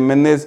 MNAs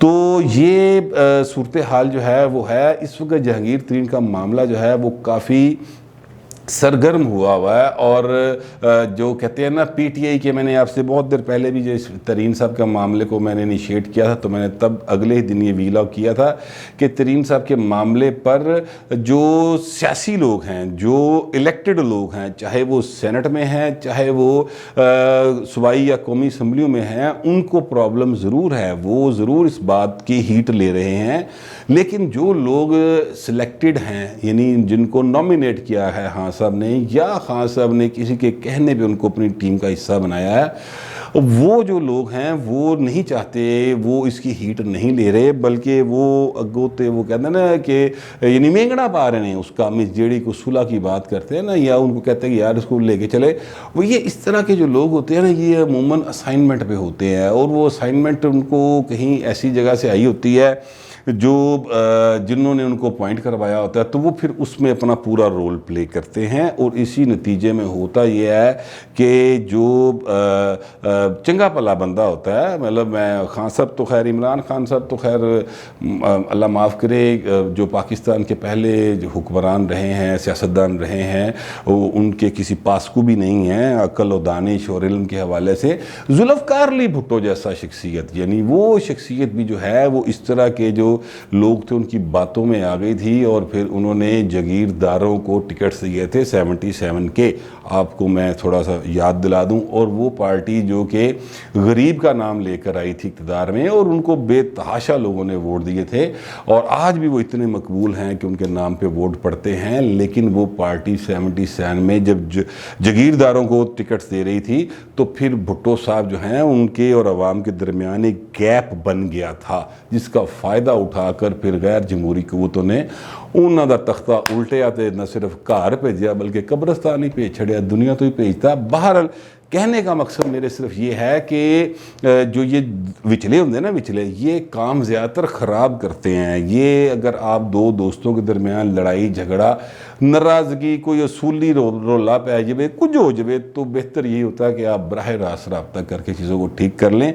تو یہ صورتحال جو ہے وہ ہے اس وقت جہانگیر ترین کا معاملہ جو ہے وہ کافی سرگرم ہوا ہے، اور جو کہتے ہیں نا پی ٹی آئی کے، میں نے آپ سے بہت دیر پہلے بھی جو ترین صاحب کا معاملے کو میں نے انیشیٹ کیا تھا، تو میں نے تب اگلے ہی دن یہ ویلاگ کیا تھا کہ ترین صاحب کے معاملے پر جو سیاسی لوگ ہیں، جو الیکٹڈ لوگ ہیں، چاہے وہ سینٹ میں ہیں، چاہے وہ صوبائی یا قومی اسمبلیوں میں ہیں، ان کو پرابلم ضرور ہے، وہ ضرور اس بات کی ہیٹ لے رہے ہیں، لیکن جو لوگ سلیکٹڈ ہیں، یعنی جن کو نامینیٹ کیا ہے خان صاحب نے، یا خان صاحب نے کسی کے کہنے پہ ان کو اپنی ٹیم کا حصہ بنایا ہے، وہ جو لوگ ہیں وہ نہیں چاہتے، وہ اس کی ہیٹ نہیں لے رہے، بلکہ وہ اگوتے وہ کہتے ہیں نا کہ یعنی مینگنا پا رہے ہیں اس کا، مس جیڑی کو صلح کی بات کرتے ہیں نا، یا ان کو کہتے ہیں کہ یار اس کو لے کے چلے، وہ یہ اس طرح کے جو لوگ ہوتے ہیں نا، یہ عموماً اسائنمنٹ پہ ہوتے ہیں، اور وہ اسائنمنٹ ان کو کہیں ایسی جگہ سے آئی ہوتی ہے جو جنہوں نے ان کو اپوائنٹ کروایا ہوتا ہے، تو وہ پھر اس میں اپنا پورا رول پلے کرتے ہیں، اور اسی نتیجے میں ہوتا یہ ہے کہ جو چنگا پلا بندہ ہوتا ہے، مطلب میں خان صاحب تو خیر، عمران خان صاحب تو خیر اللہ معاف کرے، جو پاکستان کے پہلے جو حکمران رہے ہیں، سیاستدان رہے ہیں، وہ ان کے کسی پاسکو بھی نہیں ہیں عقل و دانش اور علم کے حوالے سے، ذوالفقار علی بھٹو جیسا شخصیت، یعنی وہ شخصیت بھی جو ہے وہ اس طرح کے جو لوگ تھے ان کی باتوں میں آ گئی تھی، اور پھر انہوں نے جاگیرداروں کو ٹکٹس دیے تھے 77 کے، آپ کو میں تھوڑا سا یاد دلا دوں، اور وہ پارٹی جو کہ غریب کا نام لے کر آئی تھی اقتدار میں، اور ان کو بے تحاشا لوگوں نے ووٹ دیے تھے، اور آج بھی وہ اتنے مقبول ہیں کہ ان کے نام پہ ووٹ پڑتے ہیں، لیکن وہ پارٹی 77 میں جب جاگیرداروں کو ٹکٹس دے رہی تھی، تو پھر بھٹو صاحب جو ہیں ان کے اور عوام کے درمیان ایک گیپ بن گیا تھا، جس کا فائدہ اٹھا کر پھر غیر جمہوری قوتوں نے انہوں دا تختہ الٹیا، تے نہ صرف گھر بھیجیا بلکہ قبرستان ہی بھیج چھڑیا، دنیا تو ہی بھیجتا۔ بہرحال کہنے کا مقصد میرے صرف یہ ہے کہ جو یہ وچلے ہوتے ہیں نا، وچلے یہ کام زیادہ تر خراب کرتے ہیں۔ یہ اگر آپ دو دوستوں کے درمیان لڑائی جھگڑا، ناراضگی، کوئی اصولی رولا پہ جائے، کچھ ہو جائے، تو بہتر یہی ہوتا ہے کہ آپ براہ راست رابطہ کر کے چیزوں کو ٹھیک کر لیں۔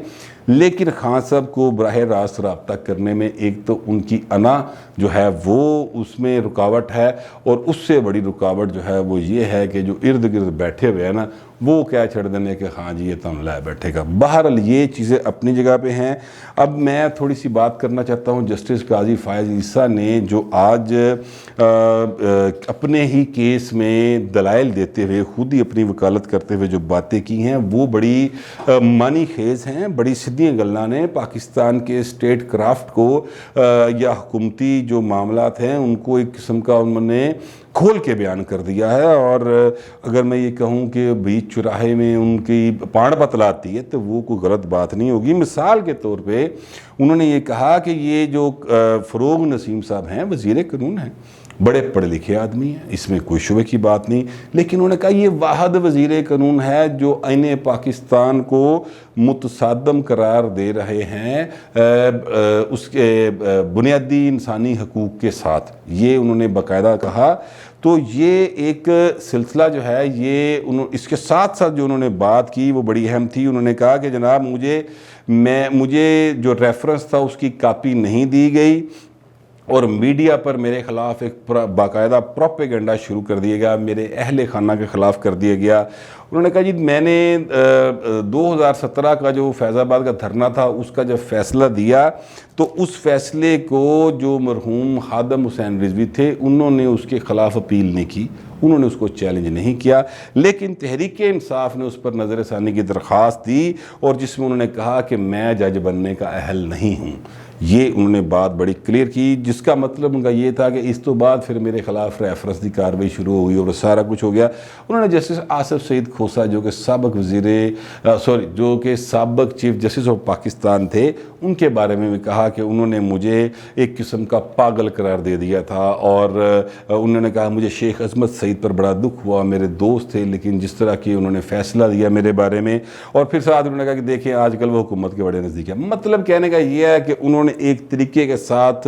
لیکن خان صاحب کو براہ راست رابطہ کرنے میں ایک تو ان کی انا جو ہے وہ اس میں رکاوٹ ہے، اور اس سے بڑی رکاوٹ جو ہے وہ یہ ہے کہ جو ارد گرد بیٹھے ہوئے ہیں نا، وہ کیا چھڑ دینے کہ ہاں جی یہ تو ہم لائے بیٹھے گا۔ بہرحال یہ چیزیں اپنی جگہ پہ ہیں۔ اب میں تھوڑی سی بات کرنا چاہتا ہوں جسٹس قاضی فائز عیسیٰ نے جو آج اپنے ہی کیس میں دلائل دیتے ہوئے، خود ہی اپنی وکالت کرتے ہوئے جو باتیں کی ہیں، وہ بڑی معنی خیز ہیں، بڑی سیدھیاں گلاں نے، پاکستان کے اسٹیٹ کرافٹ کو یا حکومتی جو معاملات ہیں ان کو ایک قسم کا انہوں نے کھول کے بیان کر دیا ہے۔ اور اگر میں یہ کہوں کہ بیچ چراہے میں ان کی پاڑ بتلاتی ہے تو وہ کوئی غلط بات نہیں ہوگی۔ مثال کے طور پہ انہوں نے یہ کہا کہ یہ جو فروغ نسیم صاحب ہیں، وزیر قانون ہیں، بڑے پڑھے لکھے آدمی ہیں، اس میں کوئی شبہ کی بات نہیں، لیکن انہوں نے کہا یہ واحد وزیر قانون ہے جو آئین پاکستان کو متصادم قرار دے رہے ہیں اس کے بنیادی انسانی حقوق کے ساتھ، یہ انہوں نے باقاعدہ کہا۔ تو یہ ایک سلسلہ جو ہے، یہ اس کے ساتھ ساتھ جو انہوں نے بات کی وہ بڑی اہم تھی۔ انہوں نے کہا کہ جناب مجھے جو ریفرنس تھا اس کی کاپی نہیں دی گئی، اور میڈیا پر میرے خلاف ایک باقاعدہ پروپیگنڈا شروع کر دیا گیا، میرے اہل خانہ کے خلاف کر دیا گیا۔ انہوں نے کہا جی میں نے 2017 کا جو فیض آباد کا دھرنا تھا اس کا جب فیصلہ دیا تو اس فیصلے کو جو مرحوم خادم حسین رضوی تھے انہوں نے اس کے خلاف اپیل نہیں کی، انہوں نے اس کو چیلنج نہیں کیا، لیکن تحریک انصاف نے اس پر نظر ثانی کی درخواست دی، اور جس میں انہوں نے کہا کہ میں جج بننے کا اہل نہیں ہوں۔ یہ انہوں نے بات بڑی کلیئر کی، جس کا مطلب ان کا یہ تھا کہ اس تو بعد پھر میرے خلاف ریفرنس دی کارروائی شروع ہو گئی اور سارا کچھ ہو گیا۔ انہوں نے جسٹس آصف سعید کھوسہ جو کہ سابق چیف جسٹس آف پاکستان تھے، ان کے بارے میں بھی کہا کہ انہوں نے مجھے ایک قسم کا پاگل قرار دے دیا تھا، اور انہوں نے کہا مجھے شیخ عظمت سعید پر بڑا دکھ ہوا، میرے دوست تھے، لیکن جس طرح کی انہوں نے فیصلہ دیا میرے بارے میں، اور پھر ساتھ انہوں نے کہا کہ دیکھیں آج کل وہ حکومت کے بڑے نزدیک ہے۔ مطلب کہنے کا یہ ہے کہ انہوں نے ایک طریقے کے ساتھ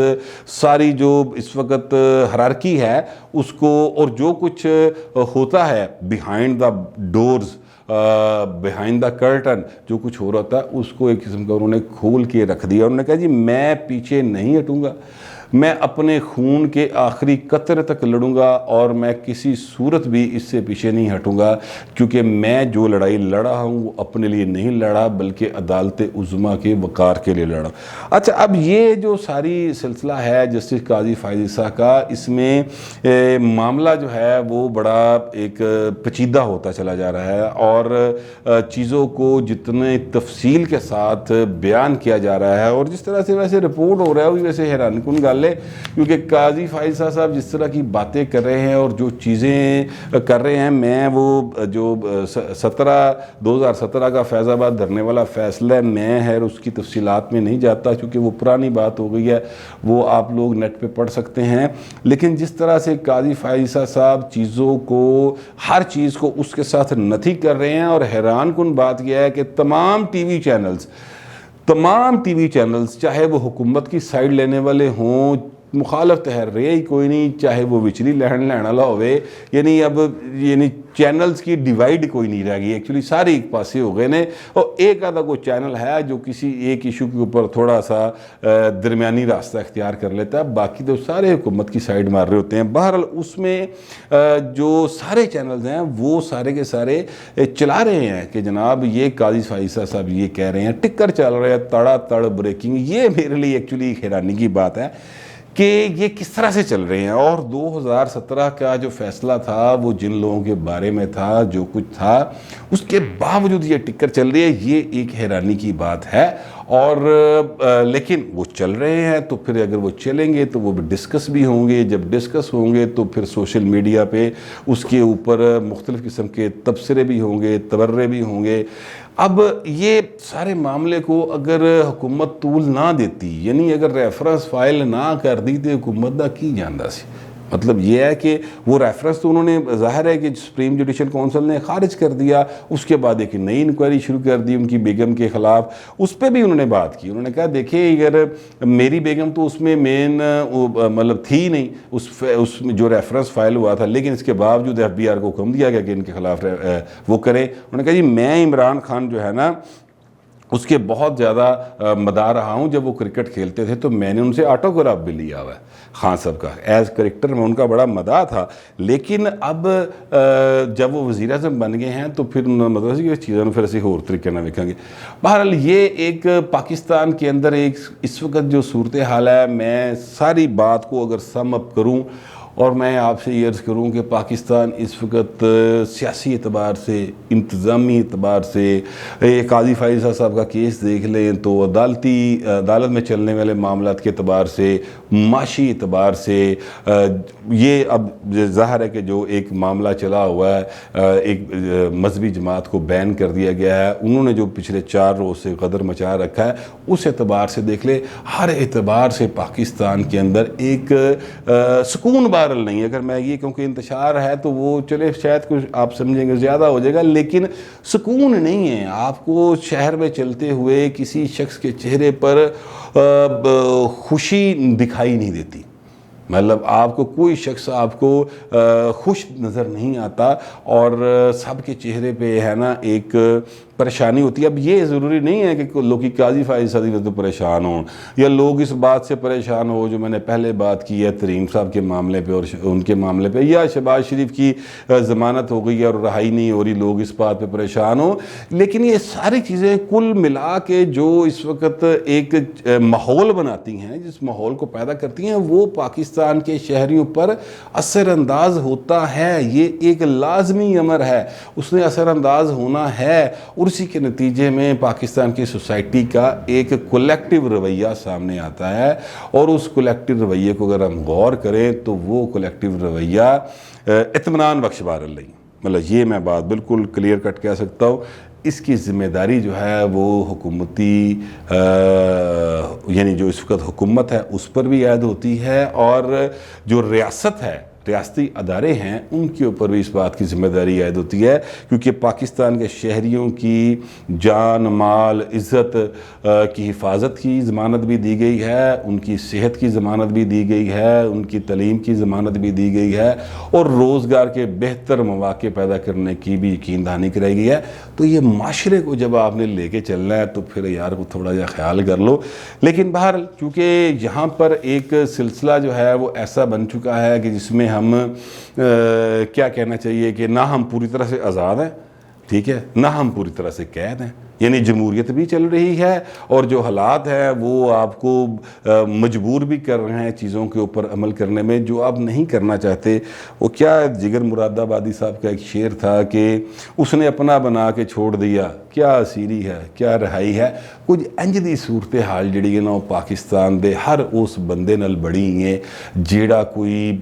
ساری جو اس وقت ہرارکی ہے اس کو، اور جو کچھ ہوتا ہے behind the doors behind the curtain جو کچھ ہو رہا تھا اس کو ایک قسم کا انہوں نے کھول کے رکھ دیا. انہوں نے کہا جی میں پیچھے نہیں ہٹوں گا, میں اپنے خون کے آخری قطرے تک لڑوں گا اور میں کسی صورت بھی اس سے پیچھے نہیں ہٹوں گا, کیونکہ میں جو لڑائی لڑا ہوں وہ اپنے لیے نہیں لڑا بلکہ عدالت عظمیٰ کے وقار کے لیے لڑا. اچھا, اب یہ جو ساری سلسلہ ہے جسٹس قاضی فائز عیسیٰ کا, اس میں معاملہ جو ہے وہ بڑا ایک پیچیدہ ہوتا چلا جا رہا ہے اور چیزوں کو جتنے تفصیل کے ساتھ بیان کیا جا رہا ہے اور جس طرح سے ویسے رپورٹ ہو رہا ہے وہ ویسے حیران کن گل ہے, کیونکہ قاضی فائز صاحب جس طرح کی باتیں کر رہے ہیں اور جو چیزیں کر رہے ہیں, میں وہ جو 2017 کا فیض آباد دھرنے والا فیصلہ ہے, میں ہے اس کی تفصیلات میں نہیں جاتا کیونکہ وہ پرانی بات ہو گئی ہے, وہ آپ لوگ نیٹ پہ پڑھ سکتے ہیں. لیکن جس طرح سے قاضی فائز صاحب چیزوں کو ہر چیز کو اس کے ساتھ نتھی کر رہے ہیں, اور حیران کن بات یہ ہے کہ تمام ٹی وی چینلز چاہے وہ حکومت کی سائیڈ لینے والے ہوں, مخالف تحر رہے ہی کوئی نہیں, چاہے وہ وچلی لہن لینا لا ہوئے, یعنی چینلز کی ڈیوائیڈ کوئی نہیں رہ گئی, ایکچولی سارے ایک پاسے ہو گئے نے, اور ایک آدھا کوئی چینل ہے جو کسی ایک ایشو کے اوپر تھوڑا سا درمیانی راستہ اختیار کر لیتا ہے, باقی تو سارے حکومت کی سائیڈ مار رہے ہوتے ہیں. بہرحال اس میں جو سارے چینلز ہیں وہ سارے کے سارے چلا رہے ہیں کہ جناب یہ قاضی فائز صاحب یہ کہہ رہے ہیں, ٹکر چل رہے ہیں, تڑا تڑ بریکنگ. یہ میرے لیے ایکچولی حیرانی کی بات ہے کہ یہ کس طرح سے چل رہے ہیں. اور 2017 کا جو فیصلہ تھا وہ جن لوگوں کے بارے میں تھا, جو کچھ تھا, اس کے باوجود یہ ٹکر چل رہی ہے, یہ ایک حیرانی کی بات ہے. اور لیکن وہ چل رہے ہیں تو پھر اگر وہ چلیں گے تو وہ ڈسکس بھی ہوں گے, جب ڈسکس ہوں گے تو پھر سوشل میڈیا پہ اس کے اوپر مختلف قسم کے تبصرے بھی ہوں گے, تبرے بھی ہوں گے. اب یہ سارے معاملے کو اگر حکومت طول نہ دیتی, یعنی اگر ریفرنس فائل نہ کر دی تو حکومت دا کی جاندہ سی. مطلب یہ ہے کہ وہ ریفرنس تو انہوں نے ظاہر ہے کہ سپریم جوڈیشل کونسل نے خارج کر دیا, اس کے بعد ایک نئی انکوائری شروع کر دی ان کی بیگم کے خلاف, اس پہ بھی انہوں نے بات کی. انہوں نے کہا دیکھیں اگر میری بیگم تو اس میں مین مطلب تھی نہیں اس میں جو ریفرنس فائل ہوا تھا, لیکن اس کے باوجود ایف بی آر کو حکم دیا گیا کہ ان کے خلاف وہ کرے. انہوں نے کہا جی میں عمران خان جو ہے نا اس کے بہت زیادہ مدار رہا ہوں, جب وہ کرکٹ کھیلتے تھے تو میں نے ان سے آٹوگراف بھی لیا ہوا ہے خان صاحب کا, ایز کریکٹر میں ان کا بڑا مداح تھا. لیکن اب جب وہ وزیر اعظم بن گئے ہیں تو پھر انہوں نے مطلب کہ چیزوں نے پھر اسی اور طریقے نہ ویکھیں گے. بہرحال یہ ایک پاکستان کے اندر ایک اس وقت جو صورتحال ہے, میں ساری بات کو اگر سم اپ کروں اور میں آپ سے یہ عرض کروں کہ پاکستان اس وقت سیاسی اعتبار سے, انتظامی اعتبار سے, قاضی فائز صاحب کا کیس دیکھ لیں تو عدالت میں چلنے والے معاملات کے اعتبار سے, معاشی اعتبار سے, یہ اب ظاہر ہے کہ جو ایک معاملہ چلا ہوا ہے, ایک مذہبی جماعت کو بین کر دیا گیا ہے, انہوں نے جو پچھلے 4 روز سے غدر مچا رکھا ہے, اس اعتبار سے دیکھ لیں, ہر اعتبار سے پاکستان کے اندر ایک سکون نہیں. اگر میں یہ کیونکہ انتشار ہے تو وہ چلے شاید کچھ آپ سمجھیں گے زیادہ ہو جائے گا, لیکن سکون نہیں ہے. آپ کو شہر میں چلتے ہوئے کسی شخص کے چہرے پر خوشی دکھائی نہیں دیتی. مطلب آپ کو کوئی شخص آپ کو خوش نظر نہیں آتا, اور سب کے چہرے پہ ہے نا ایک پریشانی ہوتی ہے. اب یہ ضروری نہیں ہے کہ لوگ قاضی فائز صاحب تو پریشان ہوں, یا لوگ اس بات سے پریشان ہو جو میں نے پہلے بات کی ہے تریم صاحب کے معاملے پہ اور ان کے معاملے پہ, یا شہباز شریف کی ضمانت ہو گئی ہے اور رہائی نہیں ہو رہی, لوگ اس بات پہ پریشان ہوں. لیکن یہ ساری چیزیں کل ملا کے جو اس وقت ایک ماحول بناتی ہیں, جس ماحول کو پیدا کرتی ہیں, وہ پاکستان کے شہریوں پر اثر انداز ہوتا ہے. یہ ایک لازمی امر ہے, اس نے اثر انداز ہونا ہے, اور اسی کے نتیجے میں پاکستان کی سوسائٹی کا ایک کولیکٹیو رویہ سامنے آتا ہے. اور اس کولیکٹیو رویے کو اگر ہم غور کریں تو وہ کولیکٹیو رویہ اطمینان بخش بار نہیں. مطلب یہ میں بات بالکل کلیئر کٹ کہہ سکتا ہوں. اس کی ذمہ داری جو ہے وہ حکومتی یعنی جو اس وقت حکومت ہے اس پر بھی عائد ہوتی ہے, اور جو ریاست ہے ریاستی ادارے ہیں ان کے اوپر بھی اس بات کی ذمہ داری عائد ہوتی ہے، کیونکہ پاکستان کے شہریوں کی جان مال عزت کی حفاظت کی ضمانت بھی دی گئی ہے، ان کی صحت کی ضمانت بھی دی گئی ہے، ان کی تعلیم کی ضمانت بھی دی گئی ہے، اور روزگار کے بہتر مواقع پیدا کرنے کی بھی یقین دہانی کرائی گئی ہے۔ تو یہ معاشرے کو جب آپ نے لے کے چلنا ہے تو پھر یار کو تھوڑا جا خیال کر لو۔ لیکن بہرحال چونکہ یہاں پر ایک سلسلہ جو ہے وہ ایسا بن چکا ہے کہ جس میں ہم کیا کہنا چاہیے کہ نہ ہم پوری طرح سے آزاد ہیں، ٹھیک ہے، نہ ہم پوری طرح سے قید ہیں، یعنی جمہوریت بھی چل رہی ہے اور جو حالات ہیں وہ آپ کو مجبور بھی کر رہے ہیں چیزوں کے اوپر عمل کرنے میں جو آپ نہیں کرنا چاہتے۔ وہ کیا جگر مراد آبادی صاحب کا ایک شعر تھا کہ اس نے اپنا بنا کے چھوڑ دیا، کیا اسیری ہے کیا رہائی ہے۔ کچھ انج دی صورتحال جڑی ہے نا وہ پاکستان دے ہر اس بندے نال بڑی ہے جیڑا کوئی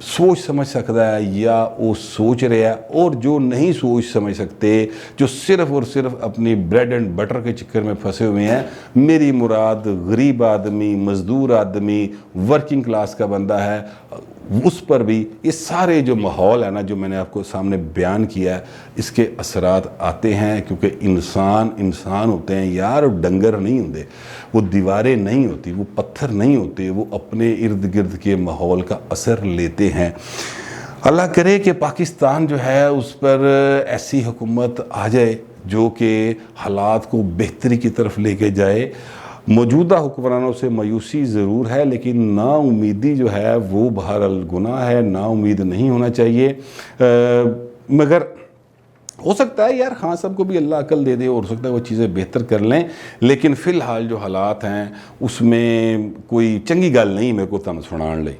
سوچ سمجھ سکتا ہے یا وہ سوچ رہا ہے، اور جو نہیں سوچ سمجھ سکتے، جو صرف اور صرف اپنی بریڈ اینڈ بٹر کے چکر میں پھنسے ہوئے ہیں، میری مراد غریب آدمی، مزدور آدمی، ورکنگ کلاس کا بندہ ہے، اس پر بھی یہ سارے جو ماحول ہے نا جو میں نے آپ کو سامنے بیان کیا ہے اس کے اثرات آتے ہیں، کیونکہ انسان ہوتے ہیں یار، ڈنگر نہیں ہوتے، وہ دیواریں نہیں ہوتی، وہ پتھر نہیں ہوتے، وہ اپنے ارد گرد کے ماحول کا اثر لیتے ہیں۔ اللہ کرے کہ پاکستان جو ہے اس پر ایسی حکومت آ جائے جو کہ حالات کو بہتری کی طرف لے کے جائے۔ موجودہ حکمرانوں سے مایوسی ضرور ہے، لیکن نا امیدی جو ہے وہ بہرحال گناہ ہے، نا امید نہیں ہونا چاہیے۔ مگر ہو سکتا ہے یار خان صاحب کو بھی اللہ عقل دے دے اور ہو سکتا ہے وہ چیزیں بہتر کر لیں، لیکن فی الحال جو حالات ہیں اس میں کوئی چنگی گل نہیں میرے کو تم سنان لئی،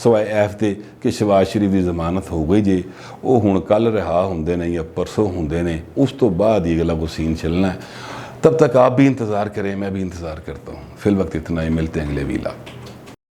سوائے ایف دے کہ شہباز شریف دی ضمانت ہو گئی جی، وہ ہن کل رہا ہوندے نے یا پرسوں ہوندے نے، اس تو بعد یہ اگلا وہ سین چلنا ہے۔ تب تک آپ بھی انتظار کریں، میں بھی انتظار کرتا ہوں۔ فی الوقت اتنا ہی، ملتے ہیں اگلے ویلاگ۔